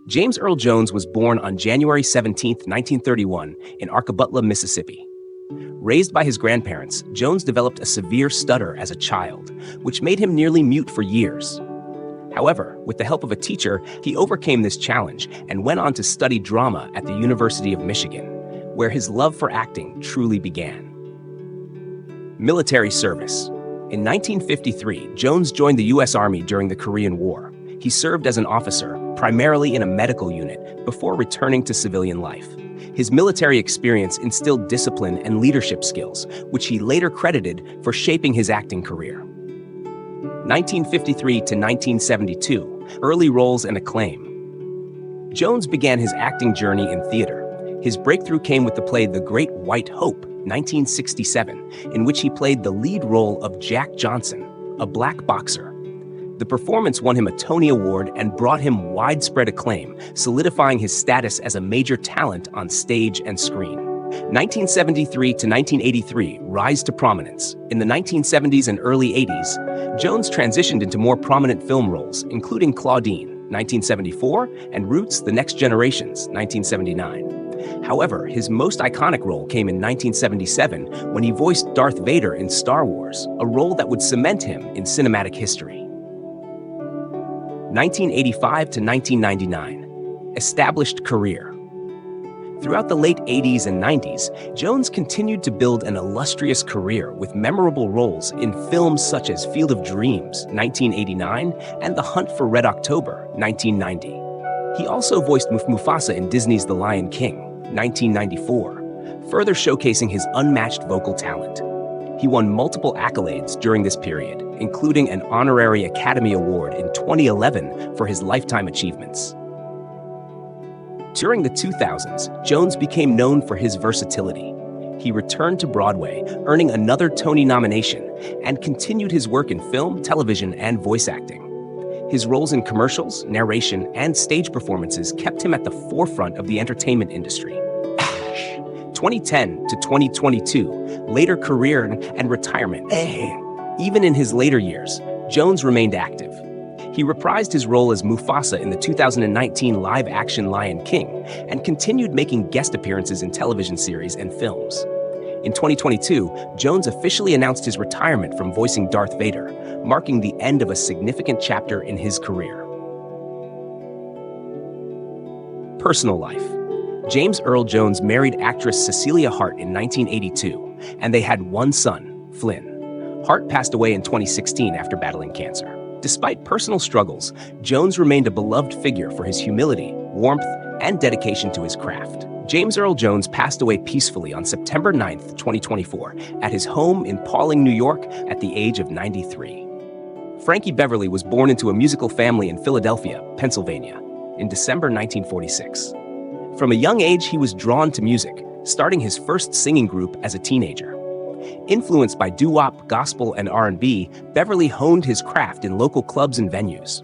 James Earl Jones was born on January 17, 1931, in Arkabutla, Mississippi. Raised by his grandparents, Jones developed a severe stutter as a child, which made him nearly mute for years. However, with the help of a teacher, he overcame this challenge and went on to study drama at the University of Michigan, where his love for acting truly began. Military service. In 1953, Jones joined the U.S. Army during the Korean War. He served as an officer, primarily in a medical unit, before returning to civilian life. His military experience instilled discipline and leadership skills, which he later credited for shaping his acting career. 1953 to 1972, early roles and acclaim. Jones began his acting journey in theater. His breakthrough came with the play The Great White Hope, 1967, in which he played the lead role of Jack Johnson, a black boxer. The performance won him a Tony Award and brought him widespread acclaim, solidifying his status as a major talent on stage and screen. 1973 to 1983, rise to prominence. In the 1970s and early 80s, Jones transitioned into more prominent film roles, including Claudine, 1974, and Roots: The Next Generations, 1979. However, his most iconic role came in 1977 when he voiced Darth Vader in Star Wars, a role that would cement him in cinematic history. 1985 to 1999, established career. Throughout the late 80s and 90s, Jones continued to build an illustrious career with memorable roles in films such as Field of Dreams, 1989, and The Hunt for Red October, 1990. He also voiced Mufasa in Disney's The Lion King, 1994, further showcasing his unmatched vocal talent. He won multiple accolades during this period, including an honorary Academy Award in 2011 for his lifetime achievements. During the 2000s, Jones became known for his versatility. He returned to Broadway, earning another Tony nomination, and continued his work in film, television, and voice acting. His roles in commercials, narration, and stage performances kept him at the forefront of the entertainment industry. 2010 to 2022, later career and retirement. Even in his later years, Jones remained active. He reprised his role as Mufasa in the 2019 live-action Lion King and continued making guest appearances in television series and films. In 2022, Jones officially announced his retirement from voicing Darth Vader, marking the end of a significant chapter in his career. Personal life. James Earl Jones married actress Cecilia Hart in 1982, and they had one son, Flynn. Hart passed away in 2016 after battling cancer. Despite personal struggles, Jones remained a beloved figure for his humility, warmth, and dedication to his craft. James Earl Jones passed away peacefully on September 9, 2024, at his home in Pawling, New York, at the age of 93. Frankie Beverly was born into a musical family in Philadelphia, Pennsylvania, in December 1946. From a young age, he was drawn to music, starting his first singing group as a teenager. Influenced by doo-wop, gospel, and R&B, Beverly honed his craft in local clubs and venues.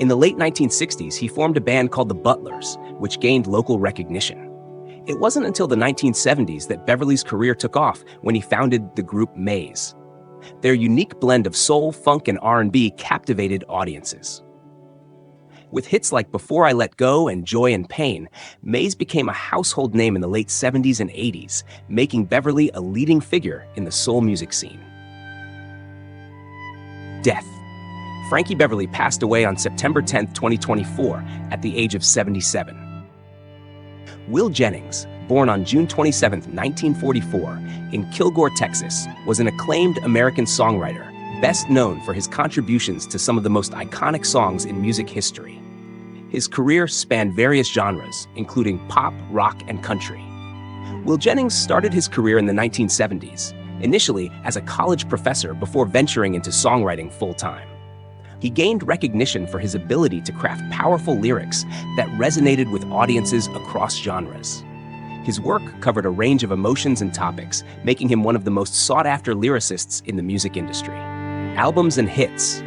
In the late 1960s, he formed a band called the Butlers, which gained local recognition. It wasn't until the 1970s that Beverly's career took off when he founded the group Maze. Their unique blend of soul, funk, and R&B captivated audiences. With hits like Before I Let Go and Joy and Pain, Maze became a household name in the late 70s and 80s, making Beverly a leading figure in the soul music scene. Death. Frankie Beverly passed away on September 10, 2024, at the age of 77. Will Jennings, born on June 27, 1944, in Kilgore, Texas, was an acclaimed American songwriter, best known for his contributions to some of the most iconic songs in music history. His career spanned various genres, including pop, rock, and country. Will Jennings started his career in the 1970s, initially as a college professor before venturing into songwriting full-time. He gained recognition for his ability to craft powerful lyrics that resonated with audiences across genres. His work covered a range of emotions and topics, making him one of the most sought-after lyricists in the music industry. Albums and hits.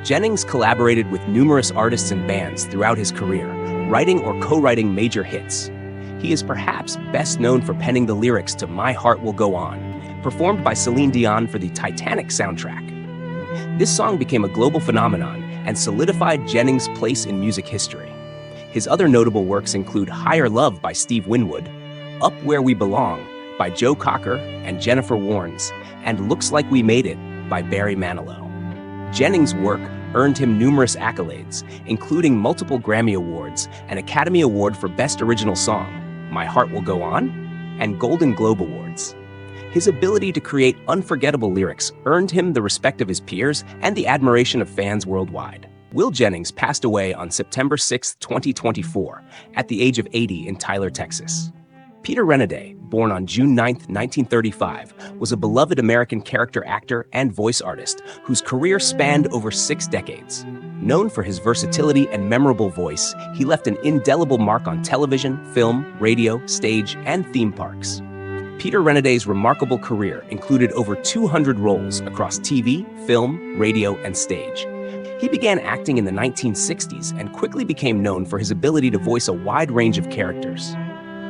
Jennings collaborated with numerous artists and bands throughout his career, writing or co-writing major hits. He is perhaps best known for penning the lyrics to My Heart Will Go On, performed by Celine Dion for the Titanic soundtrack. This song became a global phenomenon and solidified Jennings' place in music history. His other notable works include Higher Love by Steve Winwood, Up Where We Belong by Joe Cocker and Jennifer Warnes, and Looks Like We Made It by Barry Manilow. Jennings' work earned him numerous accolades, including multiple Grammy Awards, an Academy Award for Best Original Song, My Heart Will Go On, and Golden Globe Awards. His ability to create unforgettable lyrics earned him the respect of his peers and the admiration of fans worldwide. Will Jennings passed away on September 6, 2024, at the age of 80 in Tyler, Texas. Peter Renaday, born on June 9, 1935, was a beloved American character actor and voice artist whose career spanned over 6 decades. Known for his versatility and memorable voice, he left an indelible mark on television, film, radio, stage, and theme parks. Peter Renaday's remarkable career included over 200 roles across TV, film, radio, and stage. He began acting in the 1960s and quickly became known for his ability to voice a wide range of characters.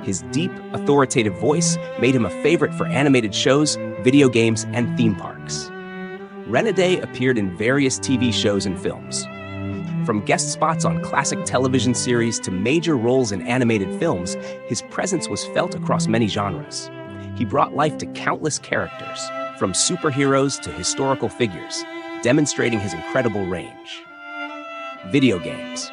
His deep, authoritative voice made him a favorite for animated shows, video games, and theme parks. Renaday appeared in various TV shows and films. From guest spots on classic television series to major roles in animated films, his presence was felt across many genres. He brought life to countless characters, from superheroes to historical figures, demonstrating his incredible range. Video games.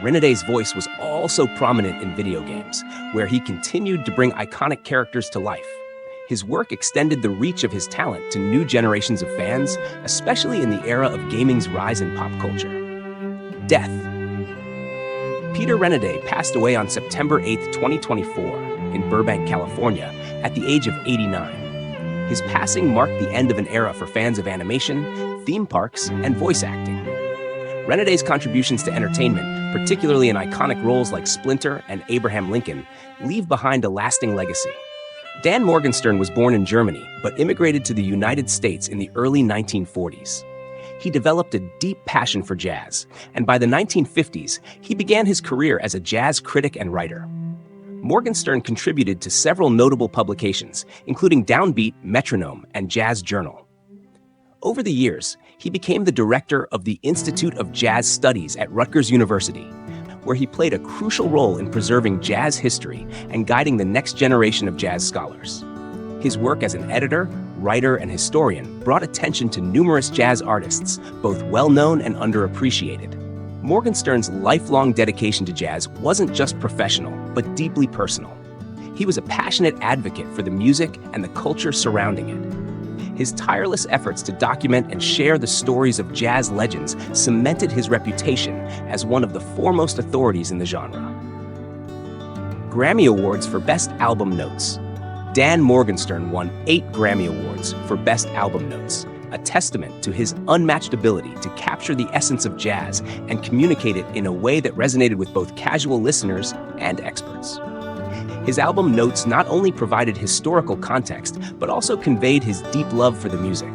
Renaday's voice was also prominent in video games, where he continued to bring iconic characters to life. His work extended the reach of his talent to new generations of fans, especially in the era of gaming's rise in pop culture. Death. Peter Renaday passed away on September 8, 2024, in Burbank, California, at the age of 89. His passing marked the end of an era for fans of animation, theme parks, and voice acting. Renaday's contributions to entertainment, particularly in iconic roles like Splinter and Abraham Lincoln, leave behind a lasting legacy. Dan Morgenstern was born in Germany, but immigrated to the United States in the early 1940s. He developed a deep passion for jazz, and by the 1950s, he began his career as a jazz critic and writer. Morgenstern contributed to several notable publications, including Downbeat, Metronome, and Jazz Journal. Over the years, he became the director of the Institute of Jazz Studies at Rutgers University, where he played a crucial role in preserving jazz history and guiding the next generation of jazz scholars. His work as an editor, writer, and historian brought attention to numerous jazz artists, both well-known and underappreciated. Morgenstern's lifelong dedication to jazz wasn't just professional, but deeply personal. He was a passionate advocate for the music and the culture surrounding it. His tireless efforts to document and share the stories of jazz legends cemented his reputation as one of the foremost authorities in the genre. Grammy Awards for Best Album Notes. Dan Morgenstern won 8 Grammy Awards for Best Album Notes, a testament to his unmatched ability to capture the essence of jazz and communicate it in a way that resonated with both casual listeners and experts. His album notes not only provided historical context, but also conveyed his deep love for the music.